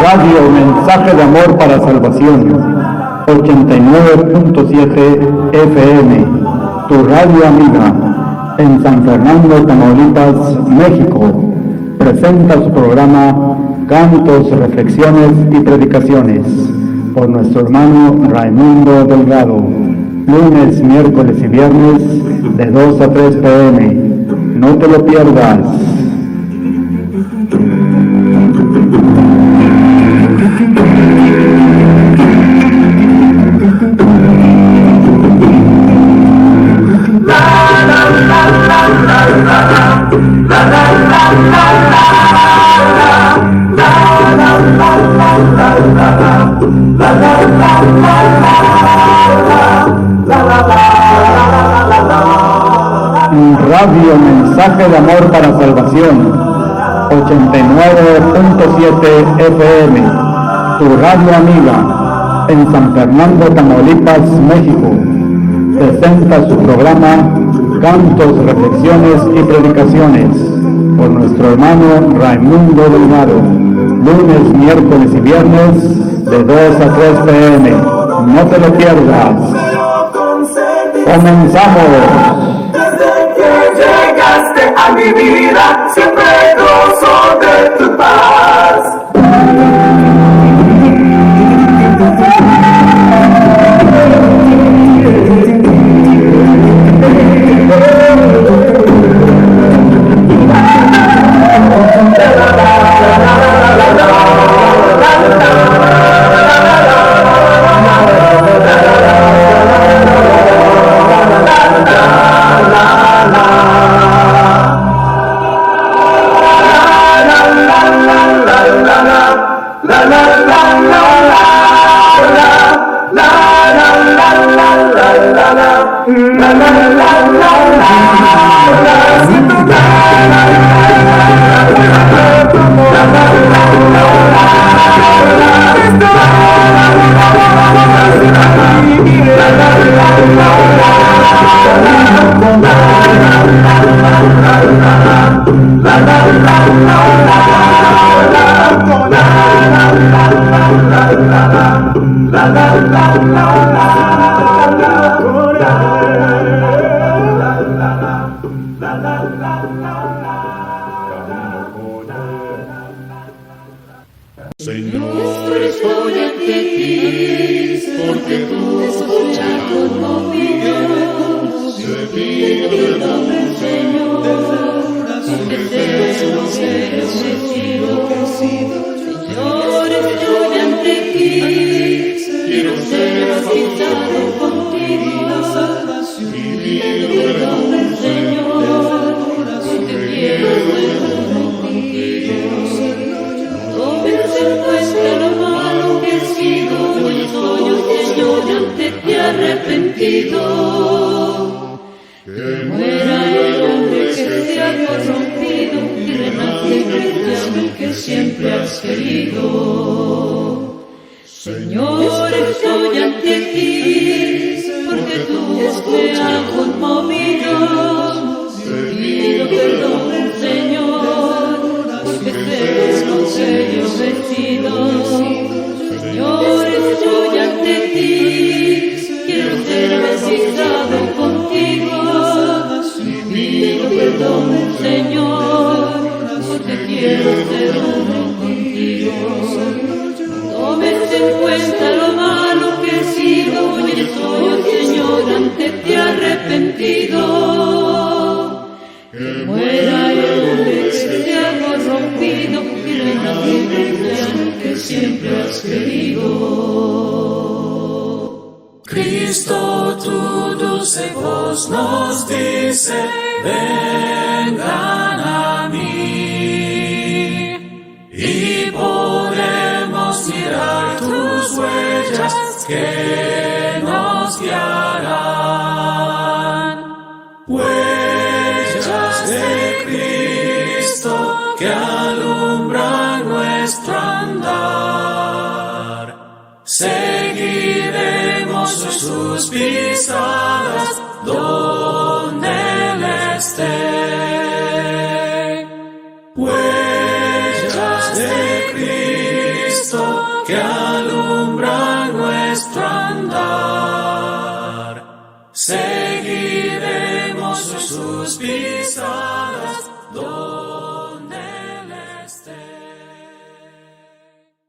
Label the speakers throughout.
Speaker 1: Radio Mensaje de Amor para Salvación, 89.7 FM, tu radio amiga, en San Fernando, Tamaulipas, México, presenta su programa Cantos, Reflexiones y Predicaciones, por nuestro hermano Raimundo Delgado, lunes, miércoles y viernes, de 2 a 3 p.m. No te lo pierdas. Radio Mensaje de Amor para Salvación, 89.7 FM, tu radio amiga, en San Fernando, Tamaulipas, México, presenta su programa Cantos, Reflexiones y Predicaciones, por nuestro hermano Raimundo Delgado, lunes, miércoles y viernes, de 2 a 3 p.m. No te lo pierdas. ¡Comenzamos!
Speaker 2: Llegaste a mi vida, siempre gozo de tu paz.
Speaker 3: Señor, estoy ante ti, porque tú escuchas conmigo. Te pido perdón, Señor, aunque seas lo que he sido. Señor, estoy ante ti, quiero ser bautizado contigo. Y pido perdón, Señor, porque quiero ser contigo. Cuesta lo malo que he sido, yo estoy, Señor, ante ti arrepentido. Que muera el hombre que se ha corrompido y renazca el cristiano que siempre has querido. Señor, estoy ante ti, porque tú me has conmovido. Te pido perdón, Señor, porque sé lo que yo he sido. Señor, estoy ante ti, quiero ser bautizado contigo. Y pido perdón, Señor, porque quiero ser uno contigo. Tomes en cuenta lo malo que he sido, y estoy, Señor, ante ti arrepentido. Que muera el hombre que se ha corrompido y renazca el cristiano que siempre has querido.
Speaker 2: Cristo, tu dulce voz nos dice, vengan a mí, y podemos mirar tus huellas que nos
Speaker 3: nos guiarán. Huellas de Cristo que alumbran nuestro andar. Seguiremos sus pisadas donde Él esté. Huellas de Cristo que alumbran nuestro andar. Seguiremos sus pisadas donde Él esté.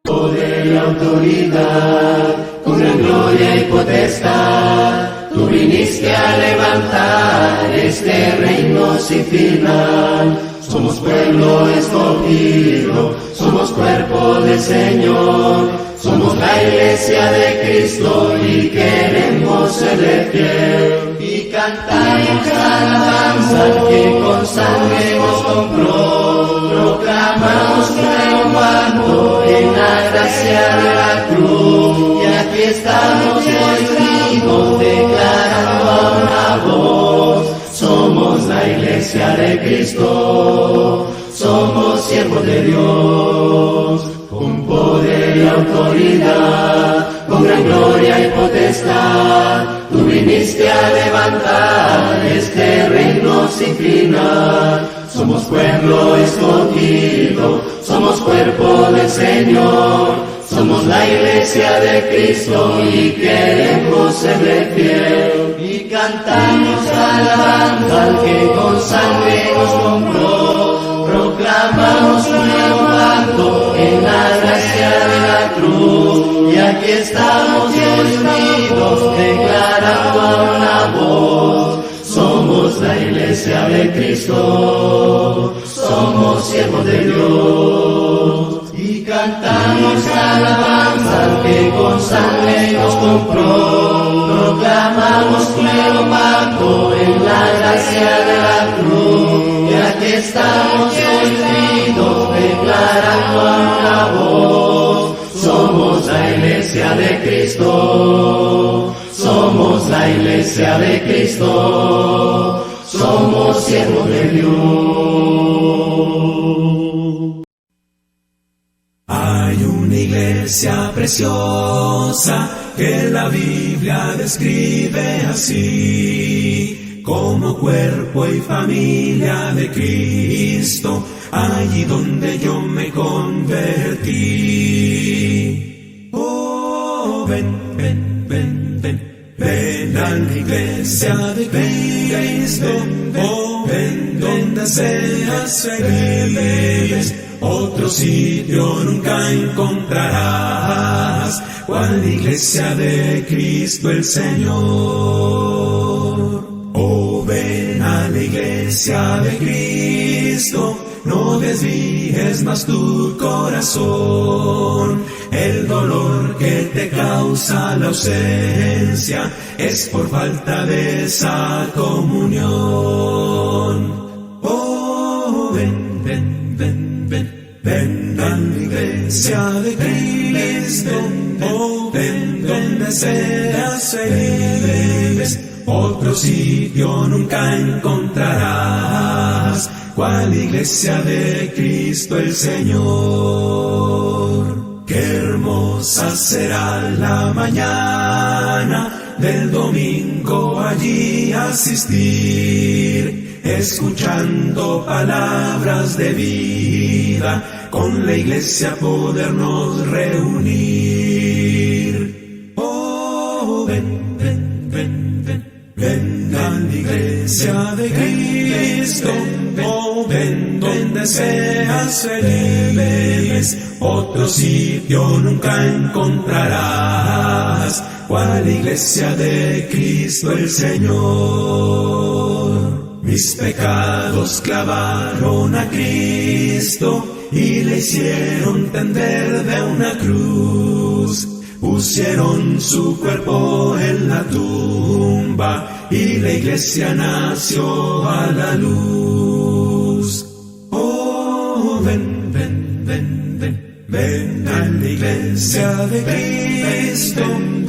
Speaker 4: Poder y autoridad, con gran gloria y potestad, tú viniste a levantar este reino sin final. Somos pueblo escogido, somos cuerpo del Señor, somos la iglesia de Cristo y queremos serle fiel. Y cantamos alabanza al que con sangre nos compró, proclamamos nuevo manto en la gracia de la cruz. Y aquí estamos hoy unidos, declarando a una voz: somos la iglesia de Cristo, somos siervos de Dios, con poder y autoridad, con gran gloria y potestad. Tú viniste a levantar este reino sin final. Somos pueblo escogido, somos cuerpo del Señor, somos la iglesia de Cristo y queremos serle fiel. Y cantamos alabanza al que con sangre nos compró, proclamamos nuevo manto en la gracia de la cruz. Y aquí estamos hoy unidos, declarando a una voz: somos la iglesia de Cristo, somos siervos de Dios. Y cantamos alabanza al que con sangre nos compró, proclamamos nuevo manto en la gracia de la cruz. Y aquí estamos hoy unidos, declarando a una voz: somos la iglesia de Cristo, somos la iglesia de Cristo, somos siervos de Dios.
Speaker 5: Hay una iglesia preciosa que la Biblia describe así, como cuerpo y familia de Cristo, allí donde yo me convertí. Oh, ven, ven, ven, ven, ven a la iglesia de Cristo. Oh, ven donde seas feliz. Otro sitio nunca encontrarás, cual iglesia de Cristo el Señor. Oh, ven a la iglesia de Cristo, no desvíes más tu corazón. El dolor que te causa la ausencia es por falta de esa comunión. Oh, ven, ven, ven, ven, ven a la iglesia de Cristo. Oh, ven donde seas feliz. Otro sitio nunca encontrarás, cual iglesia de Cristo el Señor. Qué hermosa será la mañana del domingo allí asistir, escuchando palabras de vida, con la iglesia podernos reunir. Oh, ven, ven, ven, ven, ven a la iglesia de Cristo. Oh, ven donde seas feliz. Otro sitio nunca encontrarás, cual iglesia de Cristo el Señor. Mis pecados clavaron a Cristo y le hicieron tender de una cruz. Pusieron su cuerpo en la tumba y la iglesia nació a la luz. Oh, ven, ven, ven, ven, ven a la iglesia de Cristo.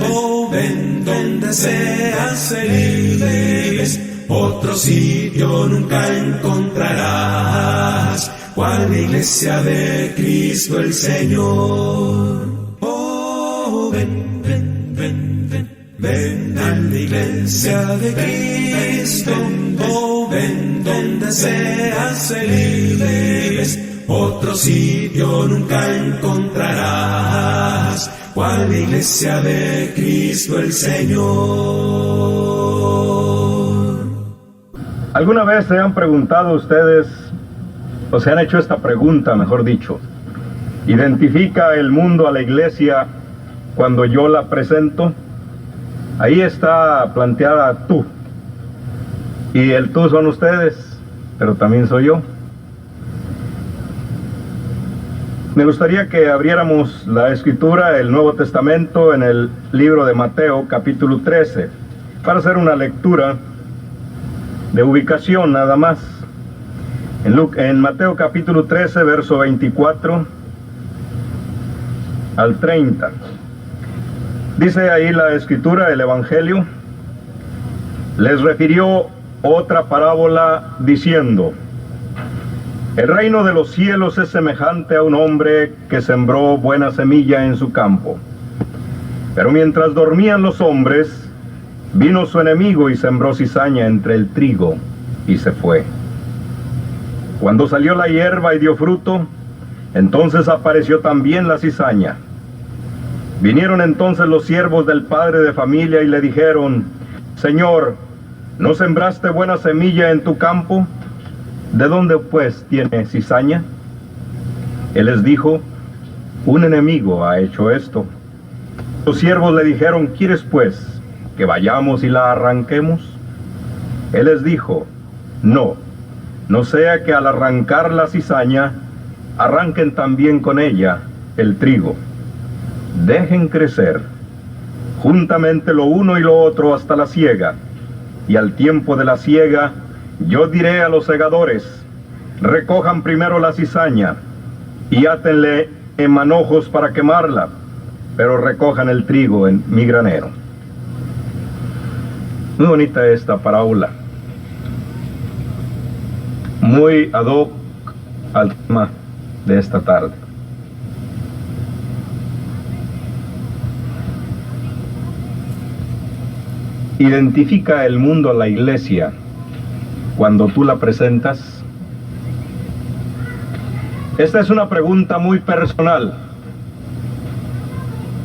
Speaker 5: Oh, ven donde deseas ser libres, otro sitio nunca encontrarás, cual la iglesia de Cristo el Señor. Oh, ven, ven, ven, ven, ven a la iglesia de Cristo. Oh, ven, donde seas ser libres, otro sitio nunca encontrarás, cual la iglesia de Cristo el Señor.
Speaker 6: ¿Alguna vez se han preguntado ustedes, o se han hecho esta pregunta, mejor dicho? ¿Identifica el mundo a la iglesia cuando yo la presento? Ahí está planteada tú. Y el tú son ustedes, pero también soy yo. Me gustaría que abriéramos la Escritura, el Nuevo Testamento, en el libro de Mateo, capítulo 13, para hacer una lectura de ubicación nada más. En Mateo capítulo 13, verso 24 al 30. Dice ahí la Escritura, el Evangelio: les refirió otra parábola diciendo: el reino de los cielos es semejante a un hombre que sembró buena semilla en su campo. Pero mientras dormían los hombres, vino su enemigo y sembró cizaña entre el trigo y se fue. Cuando salió la hierba y dio fruto, entonces apareció también la cizaña. Vinieron entonces los siervos del padre de familia y le dijeron: Señor, ¿no sembraste buena semilla en tu campo? ¿De dónde pues tiene cizaña? Él les dijo: un enemigo ha hecho esto. Los siervos le dijeron: ¿quieres pues que vayamos y la arranquemos? Él les dijo: no sea que al arrancar la cizaña, arranquen también con ella el trigo. Dejen crecer juntamente lo uno y lo otro hasta la siega, y al tiempo de la siega yo diré a los segadores: recojan primero la cizaña y átenle en manojos para quemarla, pero recojan el trigo en mi granero. Muy bonita esta parábola, muy ad hoc al tema de esta tarde. ¿Identifica el mundo a la iglesia cuando tú la presentas? Esta es una pregunta muy personal,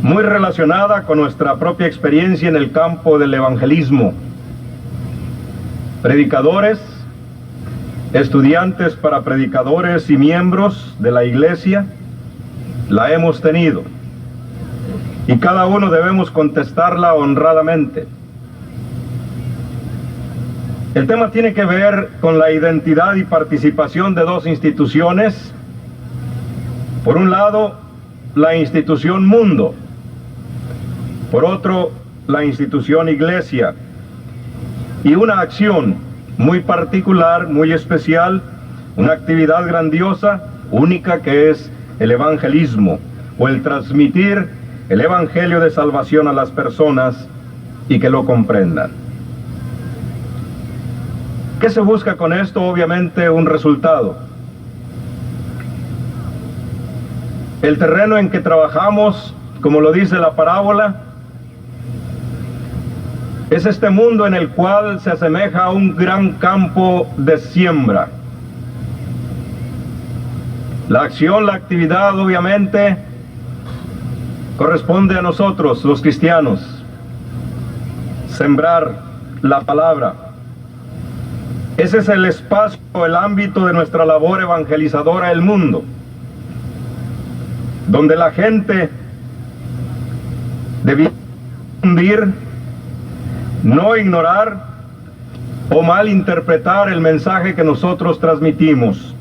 Speaker 6: muy relacionada con nuestra propia experiencia en el campo del evangelismo. Predicadores, estudiantes para predicadores y miembros de la iglesia, la hemos tenido, y cada uno debemos contestarla honradamente. El tema tiene que ver con la identidad y participación de dos instituciones. Por un lado, la institución mundo. Por otro, la institución iglesia. Y una acción muy particular, muy especial, una actividad grandiosa, única, que es el evangelismo, o el transmitir el evangelio de salvación a las personas y que lo comprendan. ¿Qué se busca con esto? Obviamente un resultado. El terreno en que trabajamos, como lo dice la parábola, es este mundo en el cual se asemeja a un gran campo de siembra. La acción, la actividad, obviamente, corresponde a nosotros, los cristianos. Sembrar la palabra. Ese es el espacio, el ámbito de nuestra labor evangelizadora del mundo, donde la gente debe difundir, no ignorar o malinterpretar el mensaje que nosotros transmitimos.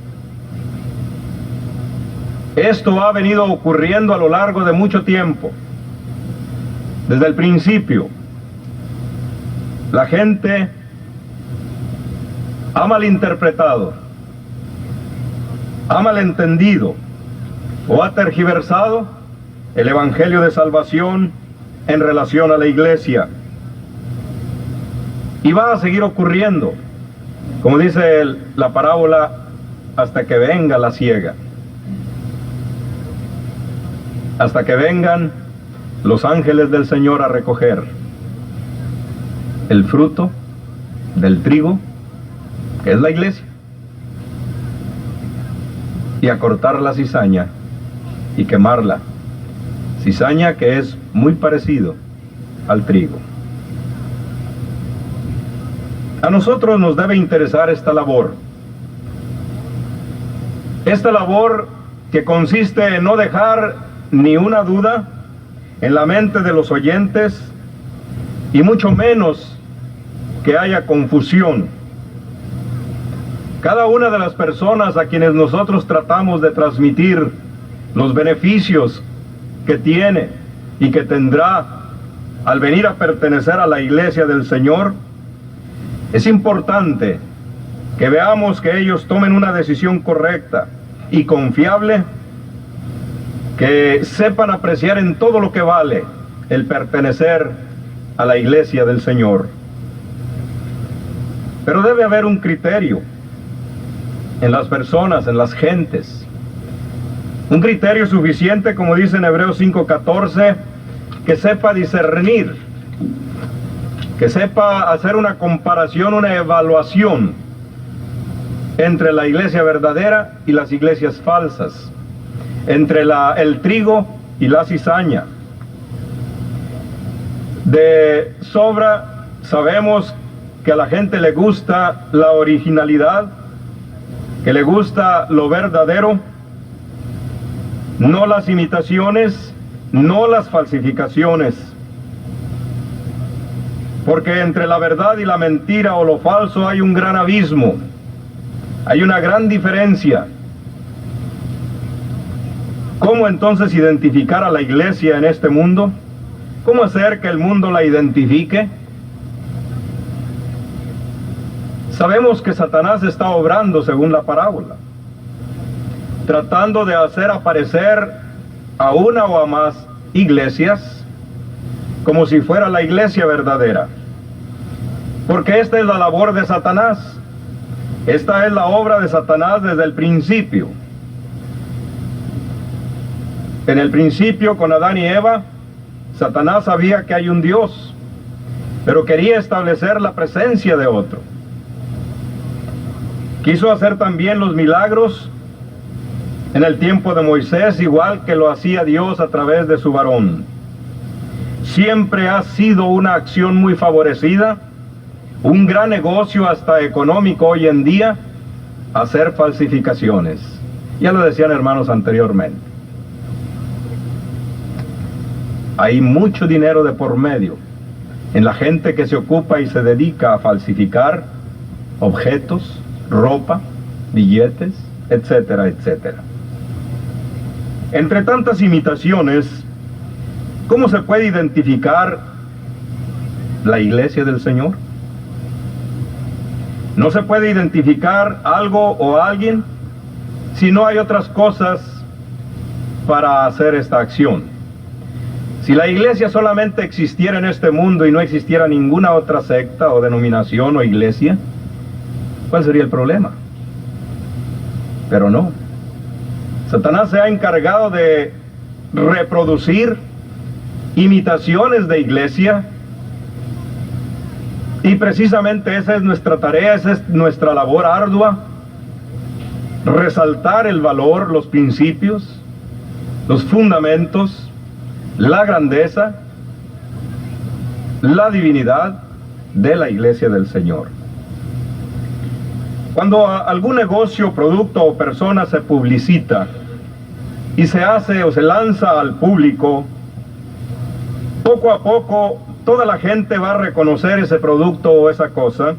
Speaker 6: Esto ha venido ocurriendo a lo largo de mucho tiempo. Desde el principio, la gente ha malinterpretado, ha malentendido o ha tergiversado el evangelio de salvación en relación a la iglesia. Y va a seguir ocurriendo, como dice la parábola, hasta que venga la siega, hasta que vengan los ángeles del Señor a recoger el fruto del trigo, que es la iglesia, y a cortar la cizaña y quemarla. Cizaña que es muy parecido al trigo. A nosotros nos debe interesar esta labor. Esta labor que consiste en no dejar ni una duda en la mente de los oyentes, y mucho menos que haya confusión. Cada una de las personas a quienes nosotros tratamos de transmitir los beneficios que tiene y que tendrá al venir a pertenecer a la iglesia del Señor, es importante que veamos que ellos tomen una decisión correcta y confiable, que sepan apreciar en todo lo que vale el pertenecer a la iglesia del Señor. Pero debe haber un criterio en las personas, en las gentes. Un criterio suficiente, como dice en Hebreos 5:14, que sepa discernir, que sepa hacer una comparación, una evaluación entre la iglesia verdadera y las iglesias falsas, entre el trigo y la cizaña. De sobra sabemos que a la gente le gusta la originalidad, que le gusta lo verdadero, no las imitaciones, no las falsificaciones. Porque entre la verdad y la mentira o lo falso hay un gran abismo, hay una gran diferencia. ¿Cómo entonces identificar a la iglesia en este mundo? ¿Cómo hacer que el mundo la identifique? Sabemos que Satanás está obrando según la parábola, tratando de hacer aparecer a una o a más iglesias como si fuera la iglesia verdadera. Porque esta es la labor de Satanás. Esta es la obra de Satanás desde el principio. En el principio, con Adán y Eva, Satanás sabía que hay un Dios, pero quería establecer la presencia de otro. Quiso hacer también los milagros en el tiempo de Moisés, igual que lo hacía Dios a través de su varón. Siempre ha sido una acción muy favorecida, un gran negocio hasta económico hoy en día, hacer falsificaciones. Ya lo decían hermanos anteriormente. Hay mucho dinero de por medio en la gente que se ocupa y se dedica a falsificar objetos, ropa, billetes, etcétera, etcétera. Entre tantas imitaciones, ¿cómo se puede identificar la iglesia del Señor? No se puede identificar algo o alguien si no hay otras cosas para hacer esta acción. Si la iglesia solamente existiera en este mundo y no existiera ninguna otra secta o denominación o iglesia, ¿cuál sería el problema? Pero no. Satanás se ha encargado de reproducir imitaciones de iglesia, y precisamente esa es nuestra tarea, esa es nuestra labor ardua: resaltar el valor, los principios, los fundamentos, la grandeza, la divinidad de la iglesia del Señor. Cuando algún negocio, producto o persona se publicita y se hace o se lanza al público, poco a poco toda la gente va a reconocer ese producto o esa cosa,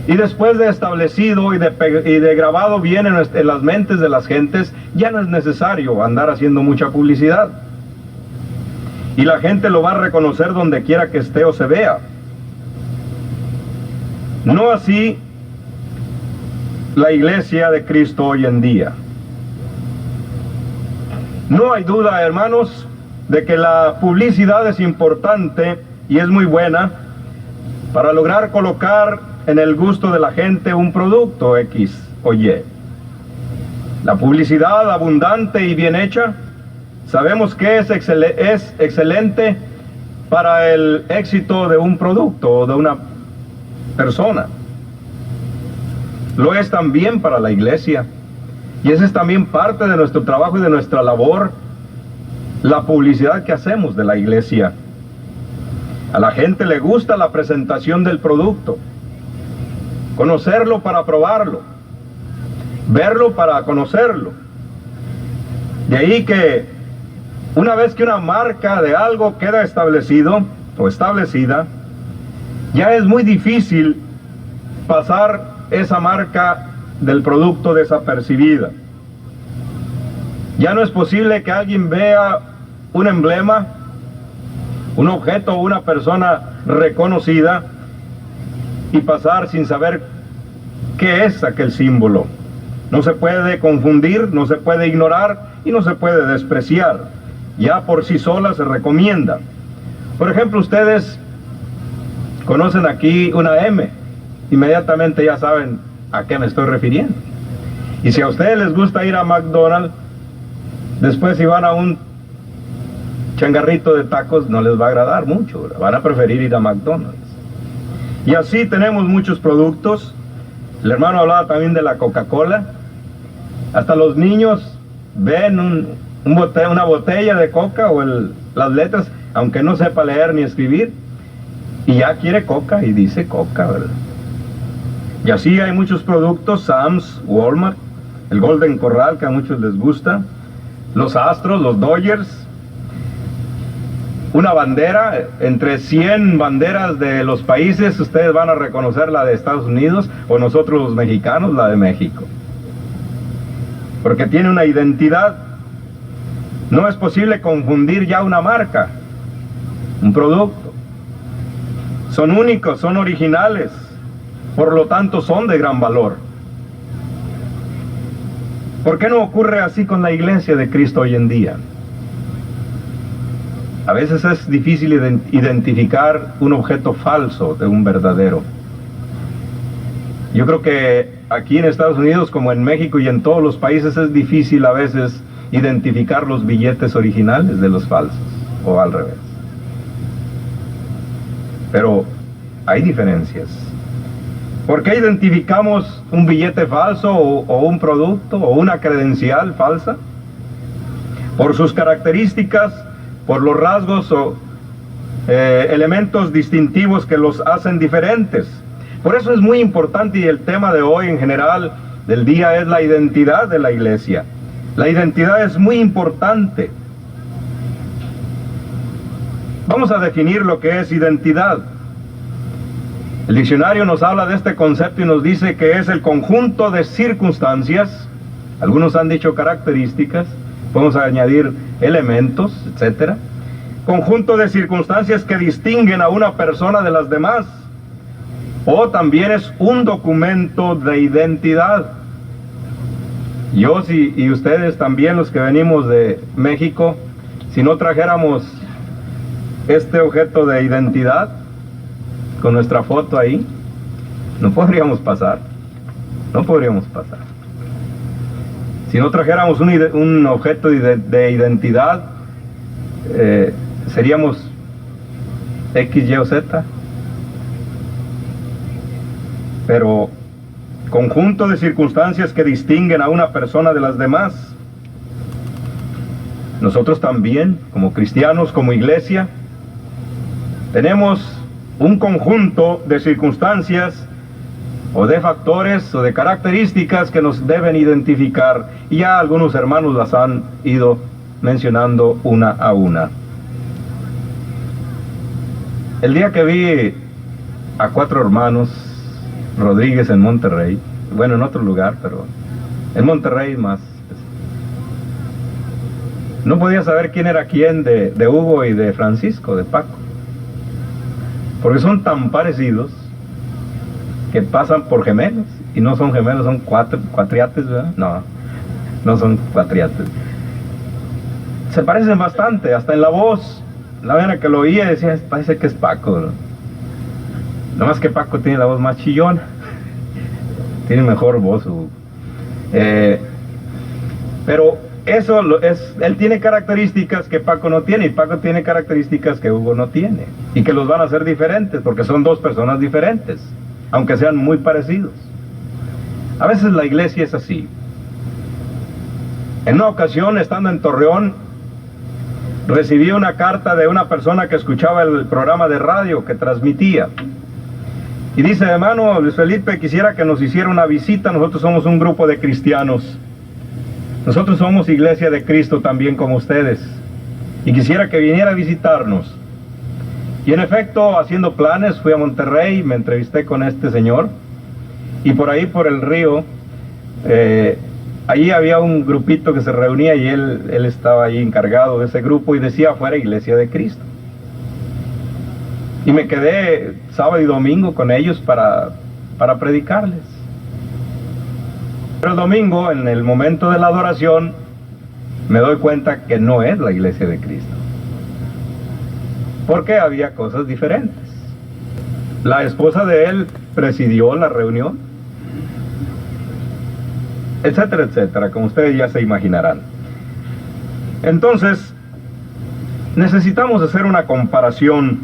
Speaker 6: y después de establecido y de grabado bien en las mentes de las gentes, ya no es necesario andar haciendo mucha publicidad, y la gente lo va a reconocer donde quiera que esté o se vea. No así la iglesia de Cristo hoy en día. No hay duda, hermanos, de que la publicidad es importante y es muy buena, para lograr colocar en el gusto de la gente un producto X o Y. La publicidad abundante y bien hecha, sabemos que es excelente para el éxito de un producto o de una persona. Lo es también para la iglesia. Y esa es también parte de nuestro trabajo y de nuestra labor, la publicidad que hacemos de la iglesia. A la gente le gusta la presentación del producto, conocerlo para probarlo, verlo para conocerlo. De ahí que una vez que una marca de algo queda establecido o establecida, ya es muy difícil pasar esa marca del producto desapercibida. Ya no es posible que alguien vea un emblema, un objeto o una persona reconocida y pasar sin saber qué es aquel símbolo. No se puede confundir, no se puede ignorar y no se puede despreciar. Ya por sí sola se recomienda. Por ejemplo, ustedes conocen aquí una M, inmediatamente ya saben a qué me estoy refiriendo. Y si a ustedes les gusta ir a McDonald's, después si van a un changarrito de tacos no les va a agradar mucho, van a preferir ir a McDonald's. Y así tenemos muchos productos. El hermano hablaba también de la Coca-Cola. Hasta los niños ven una botella de coca o las letras, aunque no sepa leer ni escribir, y ya quiere coca y dice coca, ¿verdad? Y así hay muchos productos, Sam's, Walmart, el Golden Corral, que a muchos les gusta, los Astros, los Dodgers, una bandera, entre 100 banderas de los países, ustedes van a reconocer la de Estados Unidos, o nosotros los mexicanos, la de México. Porque tiene una identidad. No es posible confundir ya una marca, un producto. Son únicos, son originales, por lo tanto son de gran valor. ¿Por qué no ocurre así con la iglesia de Cristo hoy en día? A veces es difícil identificar un objeto falso de un verdadero. Yo creo que aquí en Estados Unidos, como en México y en todos los países, es difícil a veces identificar los billetes originales de los falsos, o al revés. Pero hay diferencias. ¿Por qué identificamos un billete falso o un producto o una credencial falsa? Por sus características, por los rasgos o elementos distintivos que los hacen diferentes. Por eso es muy importante, y el tema de hoy en general del día es la identidad de la iglesia. La identidad es muy importante. Vamos a definir lo que es identidad. El diccionario nos habla de este concepto y nos dice que es el conjunto de circunstancias, algunos han dicho características, podemos añadir elementos, etcétera. Conjunto de circunstancias que distinguen a una persona de las demás. O también es un documento de identidad. Yo y ustedes también, los que venimos de México, si no trajéramos este objeto de identidad con nuestra foto ahí, no podríamos pasar. No podríamos pasar. Si no trajéramos un objeto de identidad, seríamos X, Y o Z. Pero conjunto de circunstancias que distinguen a una persona de las demás. Nosotros también, como cristianos, como iglesia, tenemos un conjunto de circunstancias o de factores o de características que nos deben identificar, y ya algunos hermanos las han ido mencionando una a una. El día que vi a 4 hermanos Rodríguez en Monterrey, bueno, en otro lugar, pero en Monterrey más, no podía saber quién era quién de Hugo y de Francisco, de Paco, porque son tan parecidos que pasan por gemelos, y no son gemelos, son cuatriates, ¿verdad? No son cuatriates. Se parecen bastante, hasta en la voz. La manera que lo oía decía, parece que es Paco, ¿no? Nomás que Paco tiene la voz más chillona. Tiene mejor voz. Pero eso él tiene características que Paco no tiene, y Paco tiene características que Hugo no tiene, y que los van a hacer diferentes, porque son dos personas diferentes, aunque sean muy parecidos. A veces la iglesia es así. En una ocasión, estando en Torreón, recibí una carta de una persona que escuchaba el programa de radio que transmitía. Y dice: hermano Luis Felipe, quisiera que nos hiciera una visita. Nosotros somos un grupo de cristianos. Nosotros somos Iglesia de Cristo también como ustedes. Y quisiera que viniera a visitarnos. Y en efecto, haciendo planes, fui a Monterrey, me entrevisté con este señor. Y por ahí, por el río, allí había un grupito que se reunía, y él estaba ahí encargado de ese grupo, y decía afuera Iglesia de Cristo. Y me quedé sábado y domingo con ellos para predicarles. Pero el domingo, en el momento de la adoración, me doy cuenta que no es la Iglesia de Cristo, porque había cosas diferentes. La esposa de él presidió la reunión, etcétera, etcétera, como ustedes ya se imaginarán. Entonces, necesitamos hacer una comparación,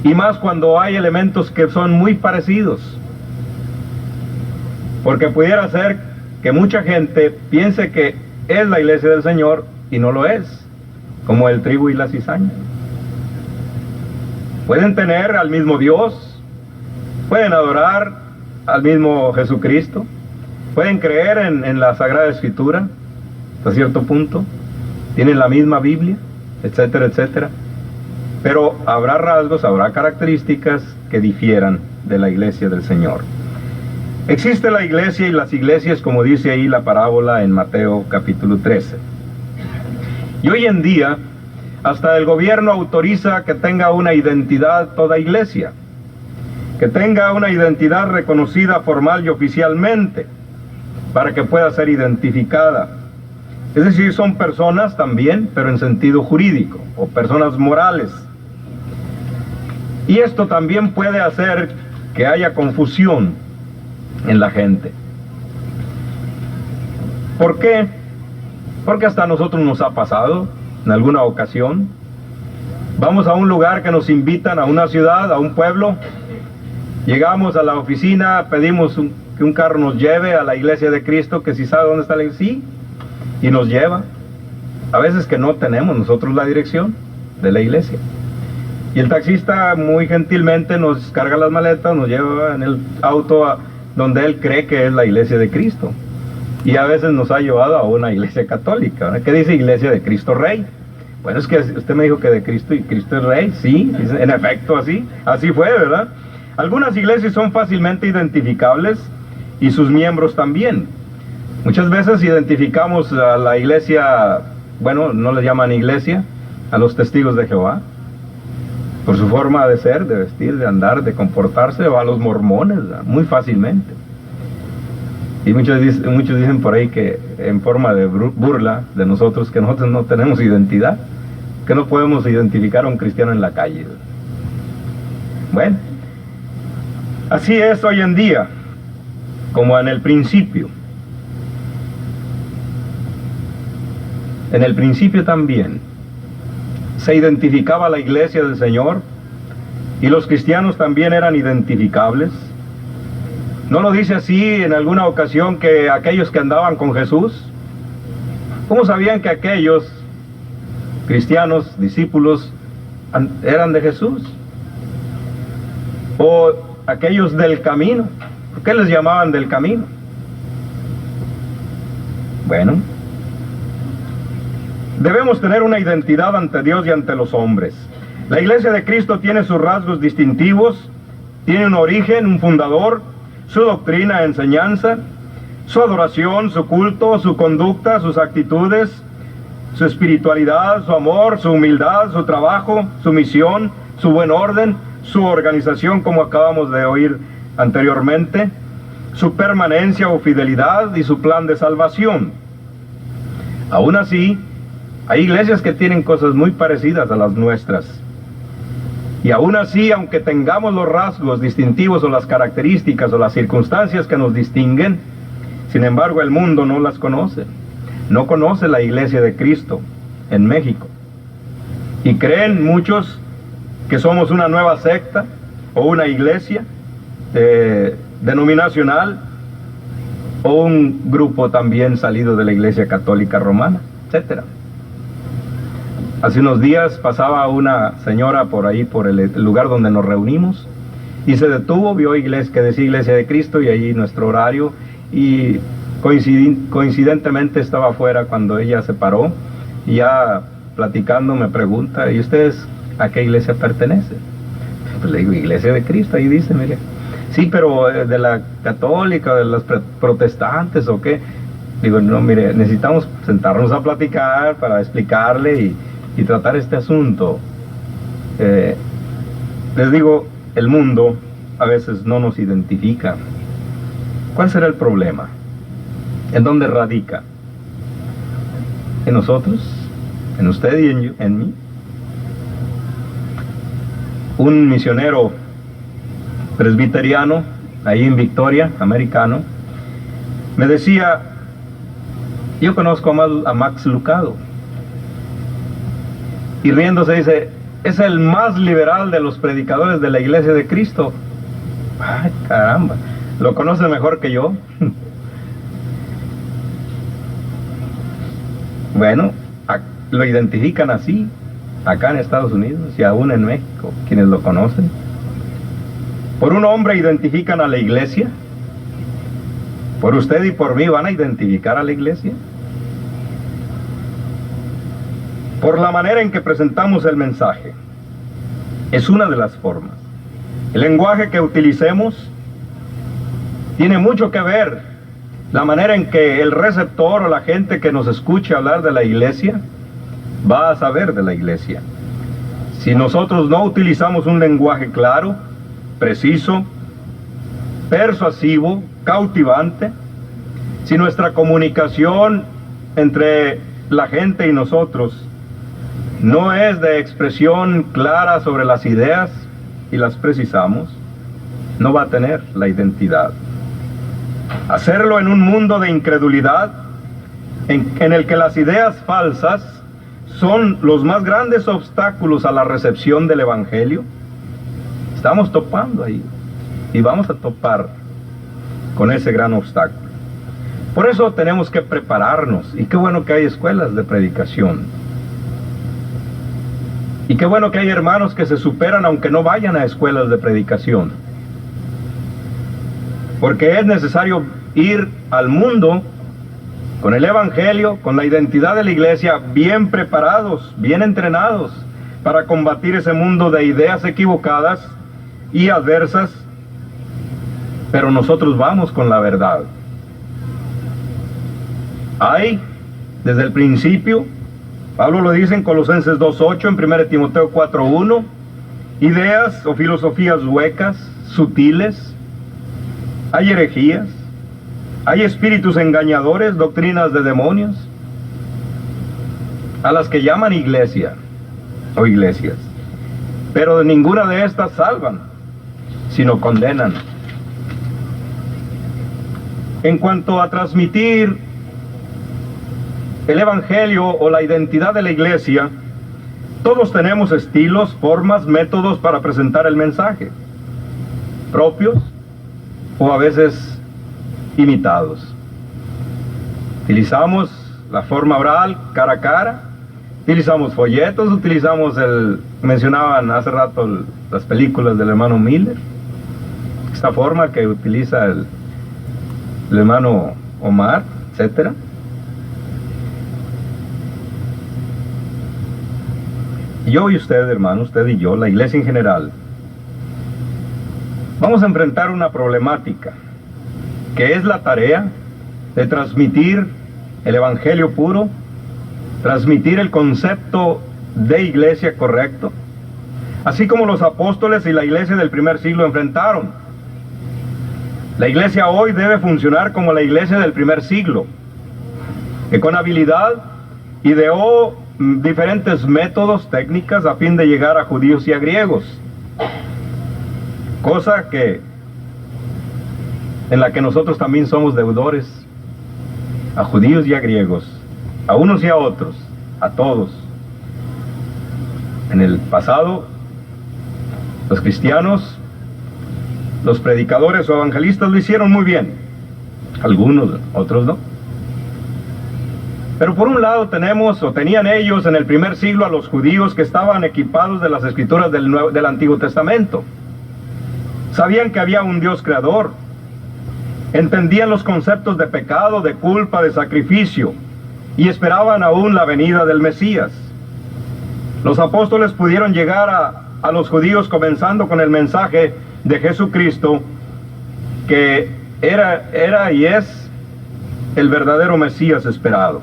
Speaker 6: y más cuando hay elementos que son muy parecidos, porque pudiera ser que mucha gente piense que es la iglesia del Señor y no lo es, como el trigo y la cizaña. Pueden tener al mismo Dios, pueden adorar al mismo Jesucristo, pueden creer en la Sagrada Escritura hasta cierto punto, tienen la misma Biblia, etcétera, etcétera, pero habrá rasgos, habrá características que difieran de la iglesia del Señor. Existe la iglesia y las iglesias, como dice ahí la parábola en Mateo capítulo 13. Y hoy en día, hasta el gobierno autoriza que tenga una identidad toda iglesia, que tenga una identidad reconocida formal y oficialmente, para que pueda ser identificada. Es decir, son personas también, pero en sentido jurídico, o personas morales. Y esto también puede hacer que haya confusión en la gente. ¿Por qué? Porque hasta a nosotros nos ha pasado en alguna ocasión. Vamos a un lugar que nos invitan, a una ciudad, a un pueblo. Llegamos a la oficina, pedimos que un carro nos lleve a la iglesia de Cristo, que si sabe dónde está la iglesia, sí, y nos lleva. A veces que no tenemos nosotros la dirección de la iglesia. Y el taxista muy gentilmente nos carga las maletas, nos lleva en el auto donde él cree que es la iglesia de Cristo. Y a veces nos ha llevado a una iglesia católica, ¿verdad? ¿Qué dice Iglesia de Cristo Rey? Bueno, es que usted me dijo que de Cristo y Cristo es Rey. Sí, en efecto así fue, ¿verdad? Algunas iglesias son fácilmente identificables y sus miembros también. Muchas veces identificamos a la iglesia, bueno, no les llaman iglesia, a los testigos de Jehová, por su forma de ser, de vestir, de andar, de comportarse, o a los mormones, ¿verdad? Muy fácilmente. Y muchos dicen por ahí que en forma de burla de nosotros, que nosotros no tenemos identidad, que no podemos identificar a un cristiano en la calle, ¿verdad? Bueno, así es hoy en día, como en el principio. En el principio también se identificaba la iglesia del Señor, y los cristianos también eran identificables. ¿No lo dice así en alguna ocasión que aquellos que andaban con Jesús, cómo sabían que aquellos cristianos, discípulos, eran de Jesús? O aquellos del camino, ¿por qué les llamaban del camino? Bueno, debemos tener una identidad ante Dios y ante los hombres. La iglesia de Cristo tiene sus rasgos distintivos, tiene un origen, un fundador, su doctrina, enseñanza, su adoración, su culto, su conducta, sus actitudes, su espiritualidad, su amor, su humildad, su trabajo, su misión, su buen orden, su organización, como acabamos de oír anteriormente, su permanencia o fidelidad y su plan de salvación. Aún así, hay iglesias que tienen cosas muy parecidas a las nuestras. Y aún así, aunque tengamos los rasgos distintivos o las características o las circunstancias que nos distinguen, sin embargo el mundo no las conoce. No conoce la Iglesia de Cristo en México. Y creen muchos que somos una nueva secta o una iglesia denominacional o un grupo también salido de la Iglesia Católica Romana, etc. Hace unos días pasaba una señora por ahí, por el lugar donde nos reunimos, y se detuvo, vio iglesia, que decía Iglesia de Cristo, y allí nuestro horario, y coincidentemente estaba afuera cuando ella se paró, y ya platicando me pregunta, ¿y ustedes a qué iglesia pertenecen? Pues le digo, Iglesia de Cristo, ahí dice, mire. Sí, pero de la católica, de los protestantes o qué. Digo, no, mire, necesitamos sentarnos a platicar para explicarle y tratar este asunto. Les digo, el mundo a veces no nos identifica. ¿Cuál será el problema? ¿En dónde radica? ¿En nosotros? ¿En usted y en mí? Un misionero presbiteriano, ahí en Victoria, americano, me decía, yo conozco a Max Lucado, y riéndose dice, es el más liberal de los predicadores de la Iglesia de Cristo. Ay, caramba, lo conoce mejor que yo. Bueno, lo identifican así, acá en Estados Unidos y aún en México, quienes lo conocen. Por un hombre identifican a la iglesia. Por usted y por mí van a identificar a la iglesia. Por la manera en que presentamos el mensaje. Es una de las formas. El lenguaje que utilicemos tiene mucho que ver. La manera en que el receptor o la gente que nos escuche hablar de la iglesia va a saber de la iglesia. Si nosotros no utilizamos un lenguaje claro, preciso, persuasivo, cautivante, si nuestra comunicación entre la gente y nosotros no es de expresión clara sobre las ideas y las precisamos, no va a tener la identidad. Hacerlo en un mundo de incredulidad, en el que las ideas falsas son los más grandes obstáculos a la recepción del Evangelio, estamos topando ahí y vamos a topar con ese gran obstáculo. Por eso tenemos que prepararnos, y qué bueno que hay escuelas de predicación, y qué bueno que hay hermanos que se superan aunque no vayan a escuelas de predicación, porque es necesario ir al mundo con el Evangelio, con la identidad de la iglesia, bien preparados, bien entrenados, para combatir ese mundo de ideas equivocadas y adversas, pero nosotros vamos con la verdad. Hay, desde el principio, Pablo lo dice en Colosenses 2:8, en 1 Timoteo 4:1, ideas o filosofías huecas, sutiles, hay herejías, hay espíritus engañadores, doctrinas de demonios, a las que llaman iglesia o iglesias, pero de ninguna de estas salvan, sino condenan. En cuanto a transmitir el Evangelio o la identidad de la iglesia, todos tenemos estilos, formas, métodos para presentar el mensaje, propios o a veces imitados. Utilizamos la forma oral, cara a cara, utilizamos folletos, utilizamos mencionaban hace rato las películas del hermano Miller, esta forma que utiliza el hermano Omar, etcétera. Yo y usted, hermano, usted y yo, la iglesia en general, vamos a enfrentar una problemática, que es la tarea de transmitir el Evangelio puro, transmitir el concepto de iglesia correcto, así como los apóstoles y la iglesia del primer siglo enfrentaron. La iglesia hoy debe funcionar como la iglesia del primer siglo, que con habilidad ideó diferentes métodos, técnicas, a fin de llegar a judíos y a griegos, cosa en la que nosotros también somos deudores, a judíos y a griegos, a unos y a otros, a todos. En el pasado, los cristianos, los predicadores o evangelistas lo hicieron muy bien, algunos, otros no. Pero por un lado tenían ellos en el primer siglo a los judíos que estaban equipados de las escrituras del Antiguo Testamento. Sabían que había un Dios creador, entendían los conceptos de pecado, de culpa, de sacrificio, y esperaban aún la venida del Mesías. Los apóstoles pudieron llegar a los judíos comenzando con el mensaje de Jesucristo, que era y es el verdadero Mesías esperado.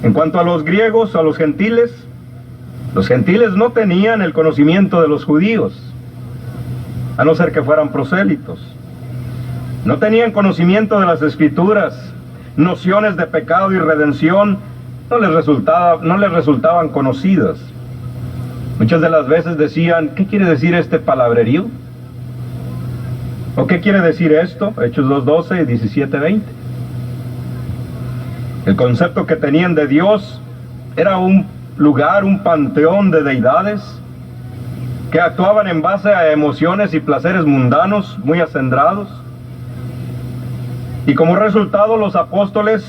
Speaker 6: En cuanto a los griegos, a los gentiles no tenían el conocimiento de los judíos, a no ser que fueran prosélitos. No tenían conocimiento de las escrituras, nociones de pecado y redención no les resultaban conocidas. Muchas de las veces decían, ¿qué quiere decir este palabrerío? ¿O qué quiere decir esto? Hechos 2:12 y 17:20. El concepto que tenían de Dios era un lugar, un panteón de deidades que actuaban en base a emociones y placeres mundanos muy acendrados. Y como resultado, los apóstoles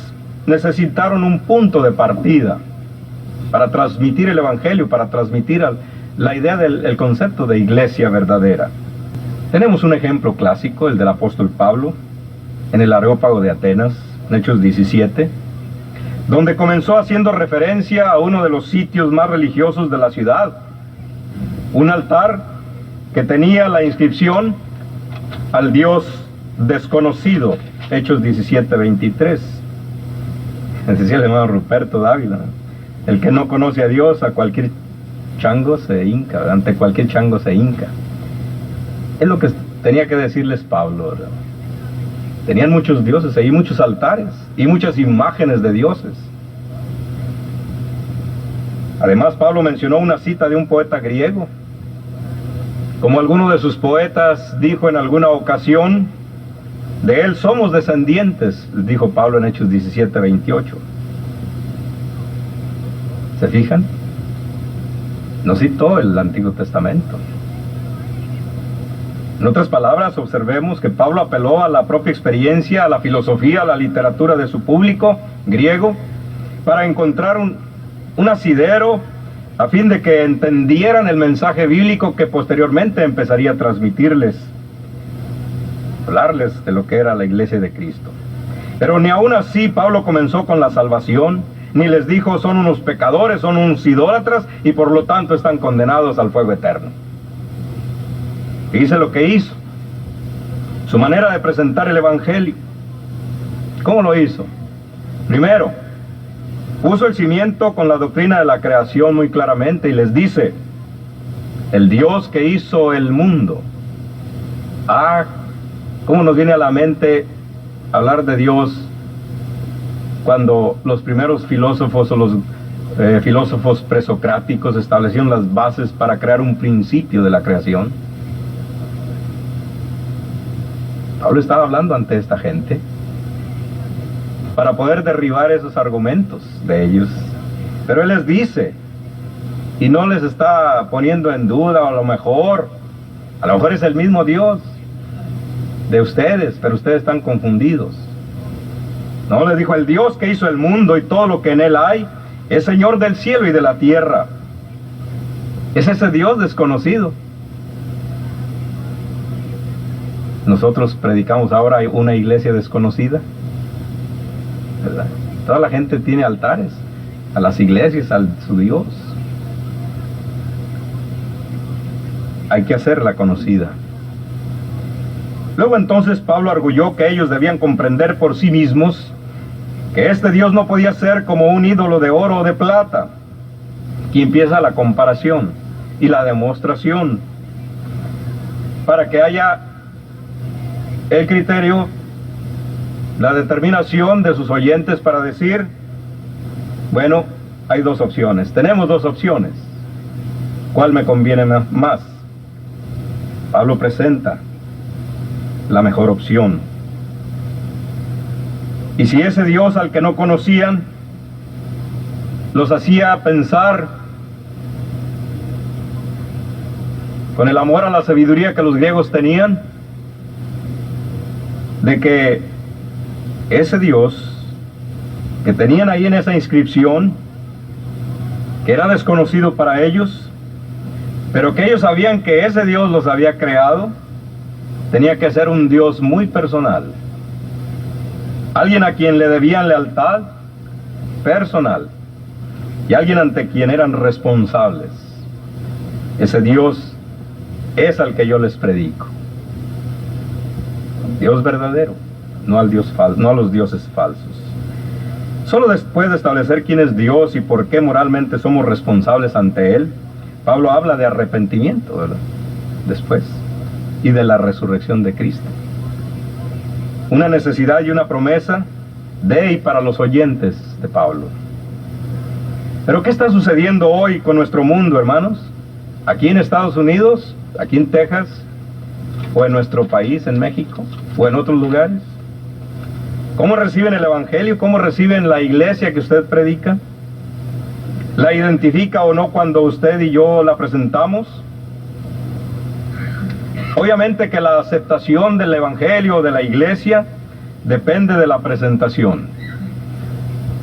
Speaker 6: necesitaron un punto de partida para transmitir el evangelio, para transmitir la idea del concepto de iglesia verdadera. Tenemos un ejemplo clásico, el del apóstol Pablo, en el Areópago de Atenas, en Hechos 17, donde comenzó haciendo referencia a uno de los sitios más religiosos de la ciudad, un altar que tenía la inscripción al Dios desconocido, Hechos 17:23. Decía el hermano Ruperto Dávila, el que no conoce a Dios, a cualquier chango se hinca, ante cualquier chango se hinca. Es lo que tenía que decirles Pablo, ¿verdad? Tenían muchos dioses y muchos altares y muchas imágenes de dioses. Además, Pablo mencionó una cita de un poeta griego. Como alguno de sus poetas dijo en alguna ocasión, de él somos descendientes, dijo Pablo en Hechos 17:28. ¿Se fijan? No citó el Antiguo Testamento. En otras palabras, observemos que Pablo apeló a la propia experiencia, a la filosofía, a la literatura de su público griego, para encontrar un asidero a fin de que entendieran el mensaje bíblico que posteriormente empezaría a transmitirles, hablarles de lo que era la iglesia de Cristo. Pero ni aún así Pablo comenzó con la salvación, ni les dijo son unos pecadores, son unos idólatras y por lo tanto están condenados al fuego eterno. Hice lo que hizo, su manera de presentar el evangelio. ¿Cómo lo hizo? Primero, puso el cimiento con la doctrina de la creación muy claramente y les dice, el Dios que hizo el mundo. ¿Cómo nos viene a la mente hablar de Dios cuando los primeros filósofos o los filósofos presocráticos establecieron las bases para crear un principio de la creación? Pablo estaba hablando ante esta gente para poder derribar esos argumentos de ellos. Pero él les dice, y no les está poniendo en duda, a lo mejor es el mismo Dios de ustedes, pero ustedes están confundidos. No, les dijo, el Dios que hizo el mundo y todo lo que en él hay, es Señor del cielo y de la tierra. Es ese Dios desconocido. Nosotros predicamos ahora una iglesia desconocida, ¿verdad? Toda la gente tiene altares a las iglesias, a su Dios. Hay que hacerla conocida. Luego entonces Pablo arguyó que ellos debían comprender por sí mismos que este Dios no podía ser como un ídolo de oro o de plata. Aquí empieza la comparación y la demostración para que haya el criterio, la determinación de sus oyentes para decir, bueno, hay dos opciones, tenemos dos opciones, ¿cuál me conviene más? Pablo presenta la mejor opción. Y si ese Dios al que no conocían los hacía pensar con el amor a la sabiduría que los griegos tenían, de que ese Dios que tenían ahí en esa inscripción, que era desconocido para ellos, pero que ellos sabían que ese Dios los había creado, tenía que ser un Dios muy personal, alguien a quien le debían lealtad personal, y alguien ante quien eran responsables. Ese Dios es al que yo les predico. Dios verdadero, no al Dios falso, no a los dioses falsos. Solo después de establecer quién es Dios y por qué moralmente somos responsables ante Él, Pablo habla de arrepentimiento, ¿verdad? Después, y de la resurrección de Cristo. Una necesidad y una promesa de y para los oyentes de Pablo. Pero ¿qué está sucediendo hoy con nuestro mundo, hermanos? Aquí en Estados Unidos, aquí en Texas, o en nuestro país, en México, o en otros lugares. ¿Cómo reciben el Evangelio? ¿Cómo reciben la iglesia que usted predica? ¿La identifica o no cuando usted y yo la presentamos? Obviamente que la aceptación del Evangelio o de la iglesia depende de la presentación.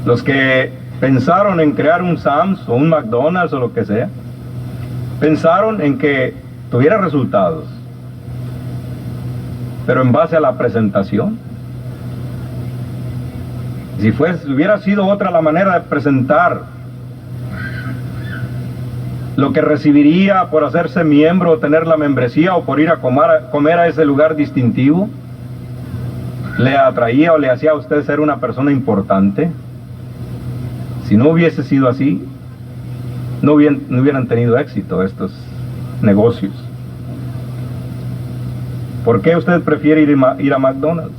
Speaker 6: Los que pensaron en crear un Sam's o un McDonald's o lo que sea, pensaron en que tuviera resultados, pero en base a la presentación. Si hubiera sido otra la manera de presentar lo que recibiría por hacerse miembro o tener la membresía o por ir a comer a ese lugar distintivo, le atraía o le hacía a usted ser una persona importante. Si no hubiese sido así, no hubieran tenido éxito estos negocios. ¿Por qué usted prefiere ir a McDonald's?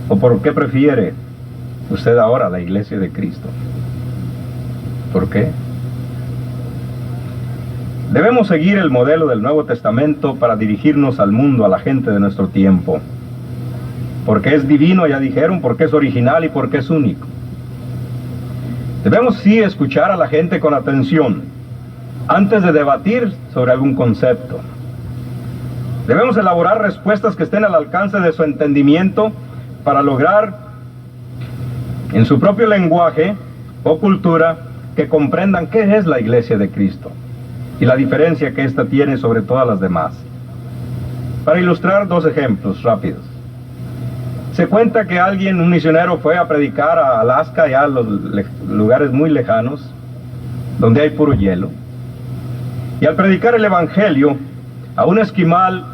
Speaker 6: ¿O por qué prefiere usted ahora la iglesia de Cristo? ¿Por qué? Debemos seguir el modelo del Nuevo Testamento para dirigirnos al mundo, a la gente de nuestro tiempo. Porque es divino, ya dijeron, porque es original y porque es único. Debemos sí escuchar a la gente con atención, antes de debatir sobre algún concepto. Debemos elaborar respuestas que estén al alcance de su entendimiento para lograr, en su propio lenguaje o cultura, que comprendan qué es la iglesia de Cristo y la diferencia que ésta tiene sobre todas las demás. Para ilustrar dos ejemplos rápidos. Se cuenta que un misionero fue a predicar a Alaska, ya a los lugares muy lejanos, donde hay puro hielo. Y al predicar el Evangelio, a un esquimal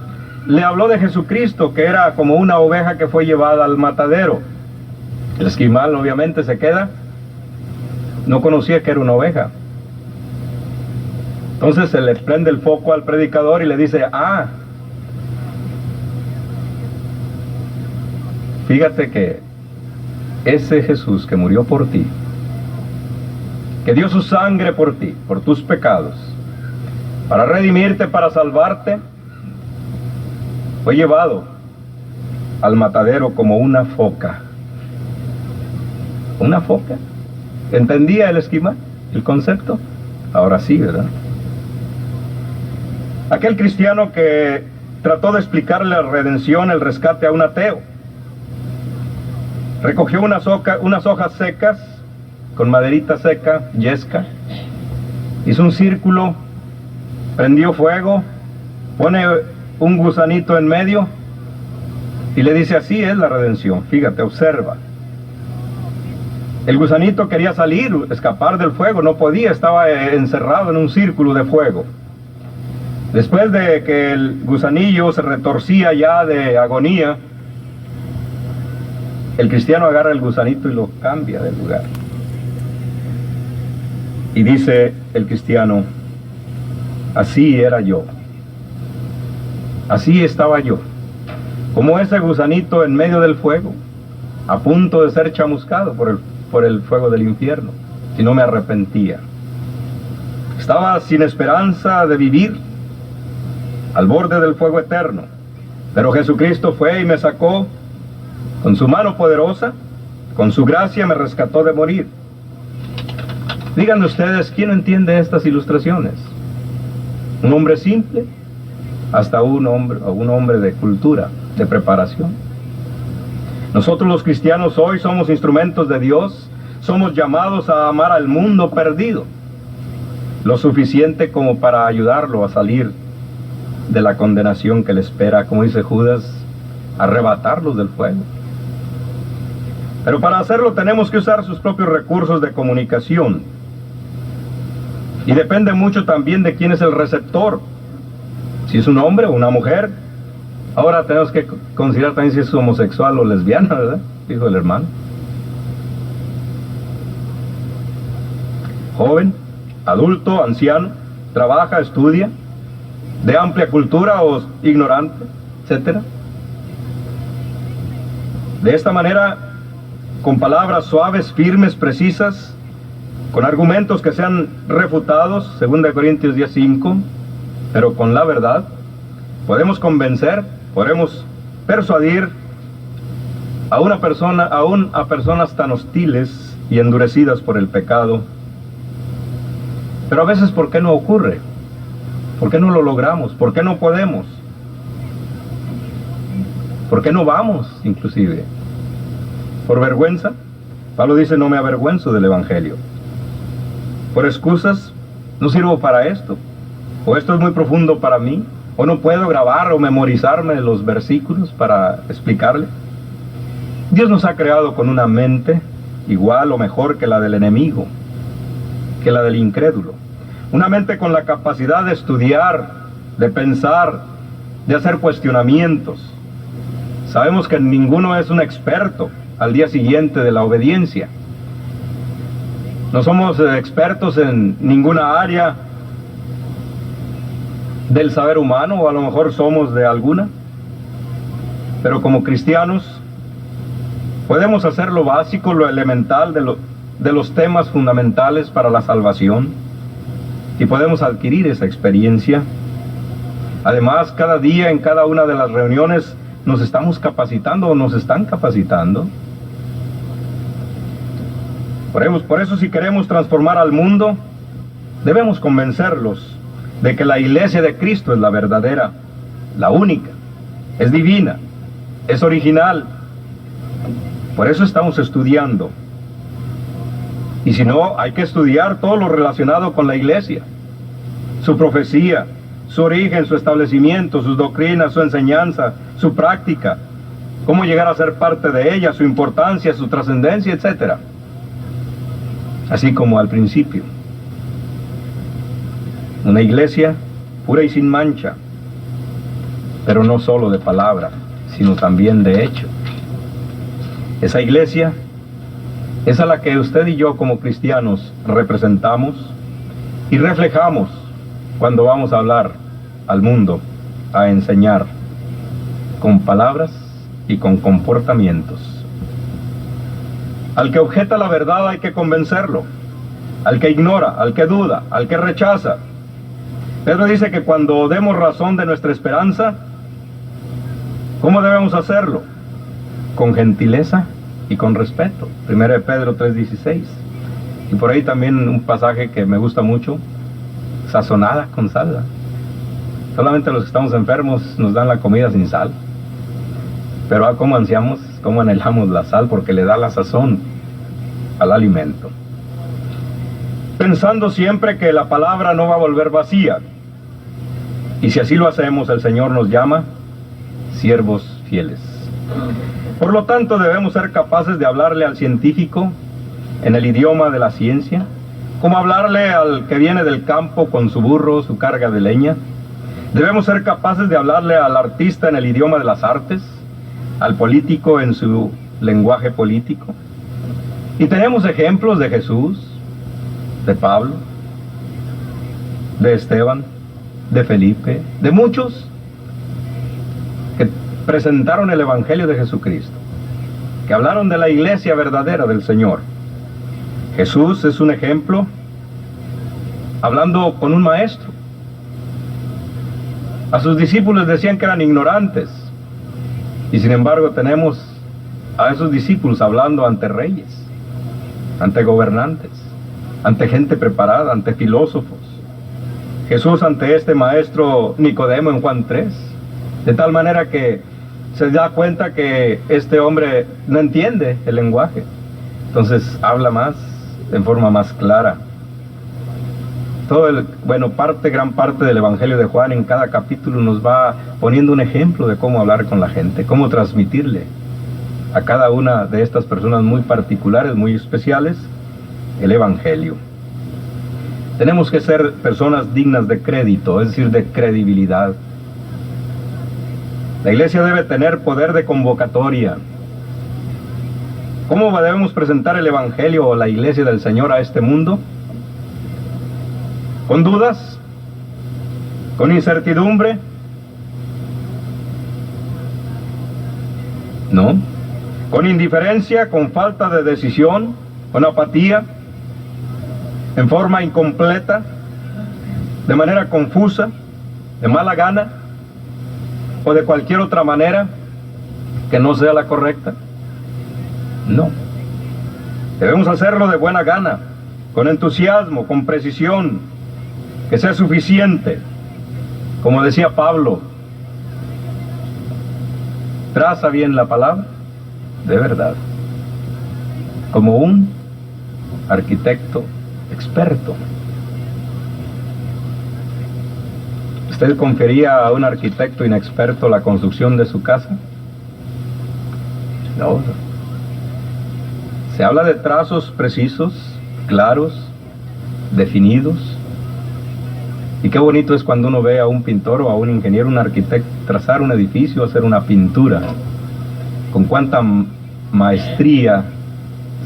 Speaker 6: le habló de Jesucristo, que era como una oveja que fue llevada al matadero. El esquimal obviamente se queda, no conocía que era una oveja. Entonces se le prende el foco al predicador y le dice, fíjate que ese Jesús que murió por ti, que dio su sangre por ti, por tus pecados, para redimirte, para salvarte, fue llevado al matadero como una foca. ¿Una foca? ¿Entendía el esquimal el concepto? Ahora sí, ¿verdad? Aquel cristiano que trató de explicarle la redención, el rescate a un ateo, recogió unas hojas secas, con maderita seca, yesca, hizo un círculo, prendió fuego, pone un gusanito en medio y le dice, así es la redención. Fíjate, observa. El gusanito quería salir, escapar del fuego, no podía, estaba encerrado en un círculo de fuego. Después de que el gusanillo se retorcía ya de agonía, el cristiano agarra el gusanito y lo cambia de lugar. Y dice el cristiano, así era yo. Así estaba yo. Como ese gusanito en medio del fuego, a punto de ser chamuscado por el fuego del infierno, si no me arrepentía. Estaba sin esperanza de vivir. al borde del fuego eterno. Pero Jesucristo fue y me sacó con su mano poderosa, con su gracia me rescató de morir. Díganme ustedes, ¿quién no entiende estas ilustraciones? ¿Un hombre simple? Hasta un hombre de cultura, de preparación. Nosotros los cristianos hoy somos instrumentos de Dios, somos llamados a amar al mundo perdido, lo suficiente como para ayudarlo a salir de la condenación que le espera, como dice Judas, arrebatarlos del fuego. Pero para hacerlo tenemos que usar sus propios recursos de comunicación. Y depende mucho también de quién es el receptor. Si es un hombre o una mujer. Ahora tenemos que considerar también si es homosexual o lesbiana, ¿verdad? Dijo el hermano. Joven, adulto, anciano, trabaja, estudia, de amplia cultura o ignorante, etc. De esta manera, con palabras suaves, firmes, precisas, con argumentos que sean refutados, 2 Corintios 10:5, pero con la verdad, podemos convencer, podemos persuadir aún a personas tan hostiles y endurecidas por el pecado. Pero a veces, ¿por qué no ocurre? ¿Por qué no lo logramos? ¿Por qué no podemos? ¿Por qué no vamos, inclusive? ¿Por vergüenza? Pablo dice, no me avergüenzo del Evangelio. ¿Por excusas? No sirvo para esto. O esto es muy profundo para mí. O no puedo grabar o memorizarme los versículos para explicarle. Dios nos ha creado con una mente igual o mejor que la del enemigo, que la del incrédulo. Una mente con la capacidad de estudiar, de pensar, de hacer cuestionamientos. Sabemos que ninguno es un experto al día siguiente de la obediencia. No somos expertos en ninguna área del saber humano, o a lo mejor somos de alguna. Pero como cristianos podemos hacer lo básico, lo elemental de los temas fundamentales para la salvación. Y podemos adquirir esa experiencia. Además, cada día en cada una de las reuniones nos estamos capacitando o nos están capacitando. Por eso, si queremos transformar al mundo, debemos convencerlos de que la iglesia de Cristo es la verdadera, la única, es divina, es original. Por eso estamos estudiando. Y si no, hay que estudiar todo lo relacionado con la iglesia. Su profecía, su origen, su establecimiento, sus doctrinas, su enseñanza, su práctica. Cómo llegar a ser parte de ella, su importancia, su trascendencia, etc. Así como al principio. Una iglesia pura y sin mancha. Pero no solo de palabra, sino también de hecho. Esa iglesia es a la que usted y yo como cristianos representamos y reflejamos cuando vamos a hablar al mundo, a enseñar con palabras y con comportamientos. Al que objeta la verdad hay que convencerlo, al que ignora, al que duda, al que rechaza. Pedro dice que cuando demos razón de nuestra esperanza, ¿cómo debemos hacerlo? Con gentileza y con respeto. 1 Pedro 3:16. Y por ahí también un pasaje que me gusta mucho, sazonada con sal. Solamente los que estamos enfermos nos dan la comida sin sal. Pero cómo ansiamos, cómo anhelamos la sal, porque le da la sazón al alimento. Pensando siempre que la palabra no va a volver vacía. Y si así lo hacemos, el Señor nos llama siervos fieles. Por lo tanto, debemos ser capaces de hablarle al científico en el idioma de la ciencia, como hablarle al que viene del campo con su burro, su carga de leña. Debemos ser capaces de hablarle al artista en el idioma de las artes, al político en su lenguaje político. Y tenemos ejemplos de Jesús, de Pablo, de Esteban, de Felipe, de muchos que presentaron el Evangelio de Jesucristo, que hablaron de la iglesia verdadera del Señor. Jesús es un ejemplo, hablando con un maestro. A sus discípulos decían que eran ignorantes. Y sin embargo tenemos a esos discípulos hablando ante reyes, ante gobernantes, ante gente preparada, ante filósofos. Jesús ante este maestro Nicodemo en Juan 3, de tal manera que se da cuenta que este hombre no entiende el lenguaje. Entonces habla más, en forma más clara. Gran parte del Evangelio de Juan en cada capítulo nos va poniendo un ejemplo de cómo hablar con la gente, cómo transmitirle a cada una de estas personas muy particulares, muy especiales, el Evangelio. Tenemos que ser personas dignas de crédito, es decir, de credibilidad. La iglesia debe tener poder de convocatoria. ¿Cómo debemos presentar el Evangelio o la iglesia del Señor a este mundo? ¿Con dudas? ¿Con incertidumbre? No. ¿Con indiferencia? ¿Con falta de decisión? ¿Con apatía? ¿En forma incompleta? ¿De manera confusa? ¿De mala gana? ¿O de cualquier otra manera que no sea la correcta? No. Debemos hacerlo de buena gana, con entusiasmo, con precisión, que sea suficiente. Como decía Pablo, traza bien la palabra de verdad, como un arquitecto experto. ¿Usted confiaría a un arquitecto inexperto la construcción de su casa? No. Se habla de trazos precisos, claros, definidos. Y qué bonito es cuando uno ve a un pintor o a un ingeniero, un arquitecto, trazar un edificio, hacer una pintura. Con cuánta maestría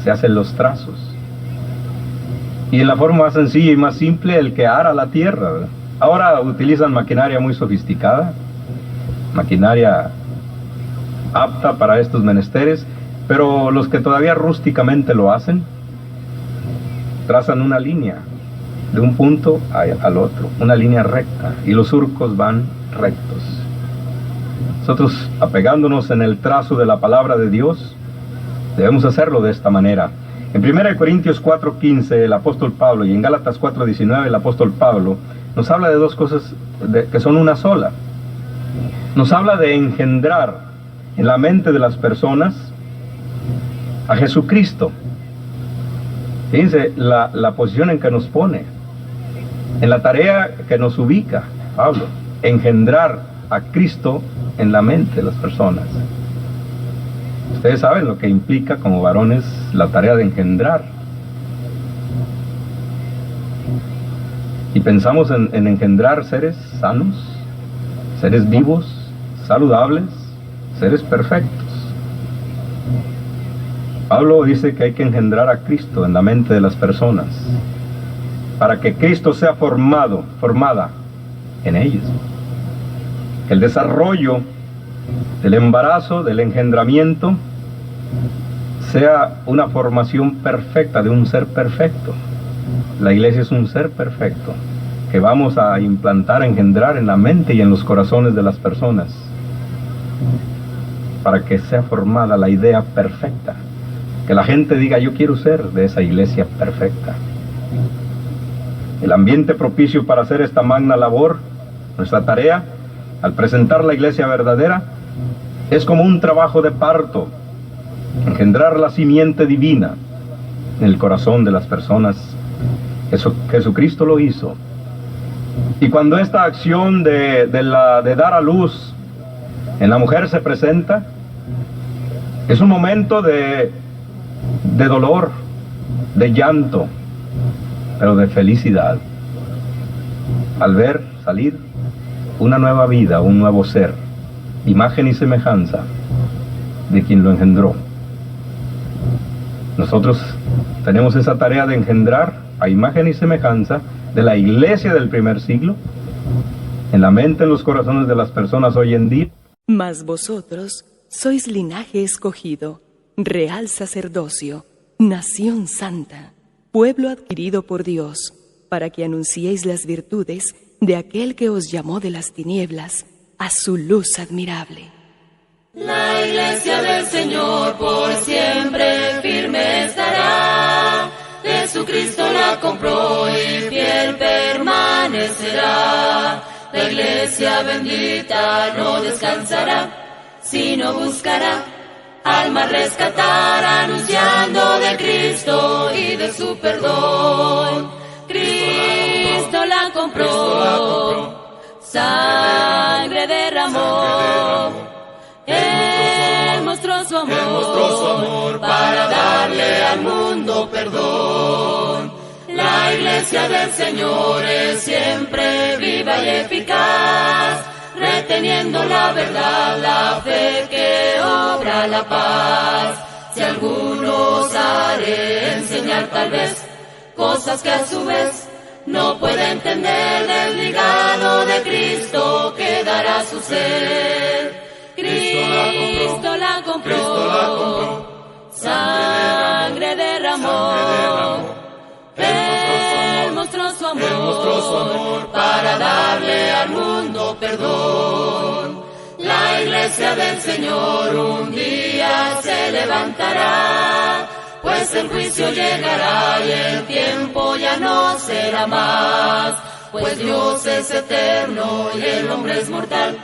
Speaker 6: se hacen los trazos. Y en la forma más sencilla y más simple, el que ara la tierra, ¿verdad? Ahora utilizan maquinaria muy sofisticada, maquinaria apta para estos menesteres, pero los que todavía rústicamente lo hacen, trazan una línea de un punto al otro, una línea recta, y los surcos van rectos. Nosotros, apegándonos en el trazo de la palabra de Dios, debemos hacerlo de esta manera. En 1 Corintios 4:15 el apóstol Pablo, y en Gálatas 4:19 el apóstol Pablo, nos habla de dos cosas que son una sola. Nos habla de engendrar en la mente de las personas a Jesucristo. Fíjense la posición en que nos pone, en la tarea que nos ubica Pablo, engendrar a Cristo en la mente de las personas. Ustedes saben lo que implica como varones la tarea de engendrar. Y pensamos en engendrar seres sanos, seres vivos, saludables, seres perfectos. Pablo dice que hay que engendrar a Cristo en la mente de las personas, para que Cristo sea formada en ellos. Que el desarrollo del embarazo, del engendramiento, sea una formación perfecta de un ser perfecto. La iglesia es un ser perfecto que vamos a implantar, engendrar en la mente y en los corazones de las personas, para que sea formada la idea perfecta, que la gente diga: yo quiero ser de esa iglesia perfecta. El ambiente propicio para hacer esta magna labor, nuestra tarea, al presentar la iglesia verdadera, es como un trabajo de parto, engendrar la simiente divina en el corazón de las personas. Jesucristo lo hizo. Y cuando esta acción de dar a luz en la mujer se presenta, es un momento de dolor, de llanto, pero de felicidad, al ver salir una nueva vida, un nuevo ser, imagen y semejanza de quien lo engendró. Nosotros tenemos esa tarea de engendrar a imagen y semejanza de la iglesia del primer siglo en la mente, en los corazones de las personas hoy en día.
Speaker 7: Mas vosotros sois linaje escogido, real sacerdocio, nación santa, pueblo adquirido por Dios, para que anunciéis las virtudes de aquel que os llamó de las tinieblas a su luz admirable.
Speaker 3: La iglesia del Señor por siempre firme estará. Jesucristo la compró y fiel permanecerá. La iglesia bendita no descansará, sino buscará almas rescatar, anunciando de Cristo y de su perdón. Cristo la compró, sangre derramó. Él mostró su amor para darle al mundo perdón. La iglesia del Señor es siempre viva y eficaz, reteniendo la verdad, la fe que obra la paz. Si alguno osare enseñar tal vez cosas que a su vez no puede entender, desligado de Cristo quedará su ser. Cristo la compró, sangre derramó. Él mostró su amor para darle al mundo perdón. La iglesia del Señor un día se levantará, pues el juicio llegará y el tiempo ya no será más. Pues Dios es eterno y el hombre es mortal,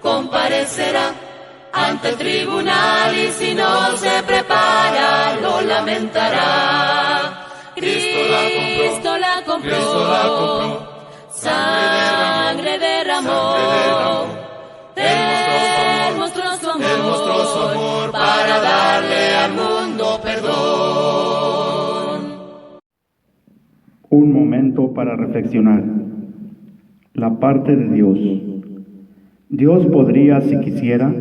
Speaker 3: comparecerá ante el tribunal y si no se prepara lo lamentará. Cristo la compró, sangre derramó. Él mostró su amor para darle al mundo perdón.
Speaker 1: Un momento para reflexionar. La parte de Dios. Dios podría, si quisiera,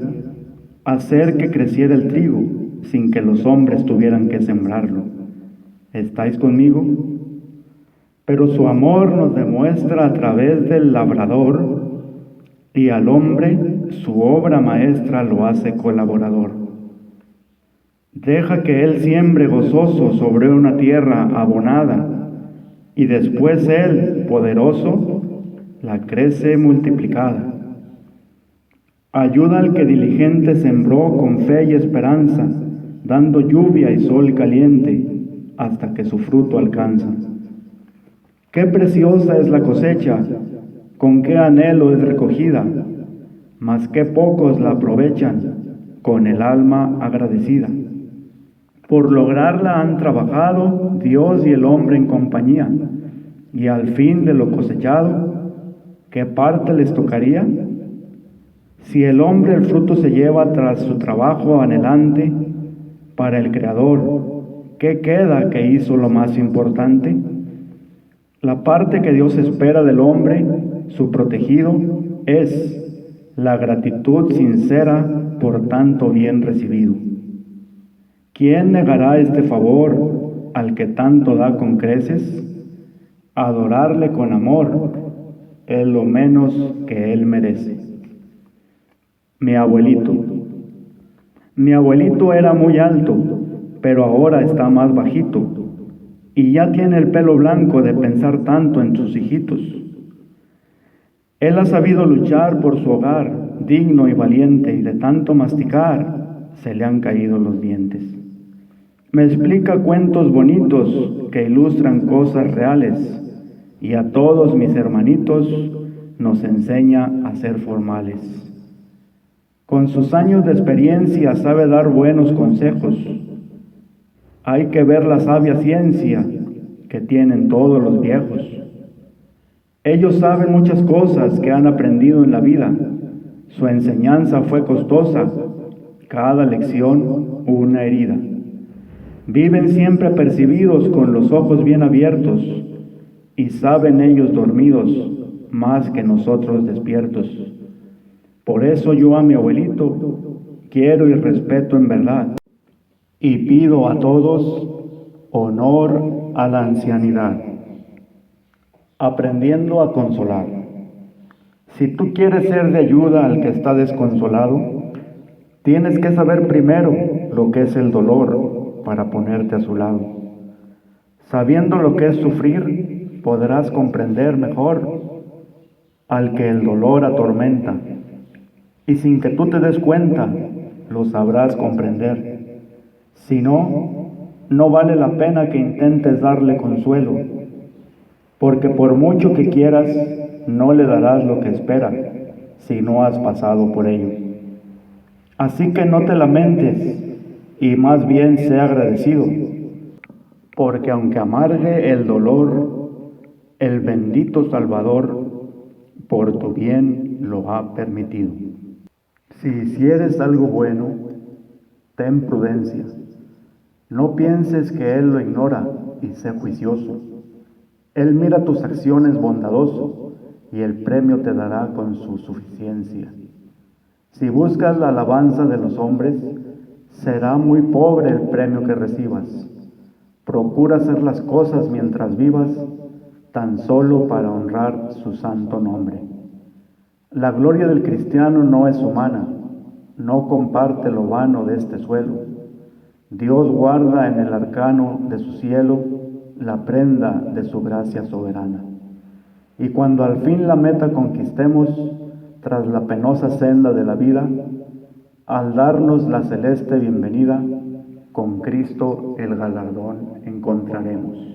Speaker 1: hacer que creciera el trigo sin que los hombres tuvieran que sembrarlo. ¿Estáis conmigo? Pero su amor nos demuestra a través del labrador, y al hombre su obra maestra lo hace colaborador. Deja que él siembre gozoso sobre una tierra abonada, y después él, poderoso, la crece multiplicada. Ayuda al que diligente sembró con fe y esperanza, dando lluvia y sol caliente, hasta que su fruto alcanza. Qué preciosa es la cosecha, con qué anhelo es recogida, mas qué pocos la aprovechan, con el alma agradecida. Por lograrla han trabajado Dios y el hombre en compañía, y al fin de lo cosechado, ¿qué parte les tocaría? Si el hombre el fruto se lleva tras su trabajo anhelante, para el Creador, ¿qué queda que hizo lo más importante? La parte que Dios espera del hombre, su protegido, es la gratitud sincera por tanto bien recibido. ¿Quién negará este favor al que tanto da con creces? Adorarle con amor es lo menos que él merece. Mi abuelito era muy alto, pero ahora está más bajito, y ya tiene el pelo blanco de pensar tanto en sus hijitos. Él ha sabido luchar por su hogar, digno y valiente, y de tanto masticar se le han caído los dientes. Me explica cuentos bonitos que ilustran cosas reales, y a todos mis hermanitos nos enseña a ser formales. Con sus años de experiencia sabe dar buenos consejos. Hay que ver la sabia ciencia que tienen todos los viejos. Ellos saben muchas cosas que han aprendido en la vida. Su enseñanza fue costosa, cada lección una herida. Viven siempre apercibidos con los ojos bien abiertos, y saben ellos dormidos más que nosotros despiertos. Por eso yo a mi abuelito quiero y respeto en verdad, y pido a todos honor a la ancianidad. Aprendiendo a consolar. Si tú quieres ser de ayuda al que está desconsolado, tienes que saber primero lo que es el dolor para ponerte a su lado. Sabiendo lo que es sufrir, podrás comprender mejor al que el dolor atormenta, y sin que tú te des cuenta, lo sabrás comprender. Si no, no vale la pena que intentes darle consuelo, porque por mucho que quieras, no le darás lo que espera, si no has pasado por ello. Así que no te lamentes, y más bien sea agradecido, porque aunque amargue el dolor, el bendito Salvador por tu bien lo ha permitido. Si hicieres algo bueno, ten prudencia. No pienses que Él lo ignora y sé juicioso. Él mira tus acciones bondadoso y el premio te dará con su suficiencia. Si buscas la alabanza de los hombres, será muy pobre el premio que recibas. Procura hacer las cosas mientras vivas, tan solo para honrar su santo nombre. La gloria del cristiano no es humana, no comparte lo vano de este suelo. Dios guarda en el arcano de su cielo la prenda de su gracia soberana. Y cuando al fin la meta conquistemos, tras la penosa senda de la vida, al darnos la celeste bienvenida, con Cristo el galardón encontraremos.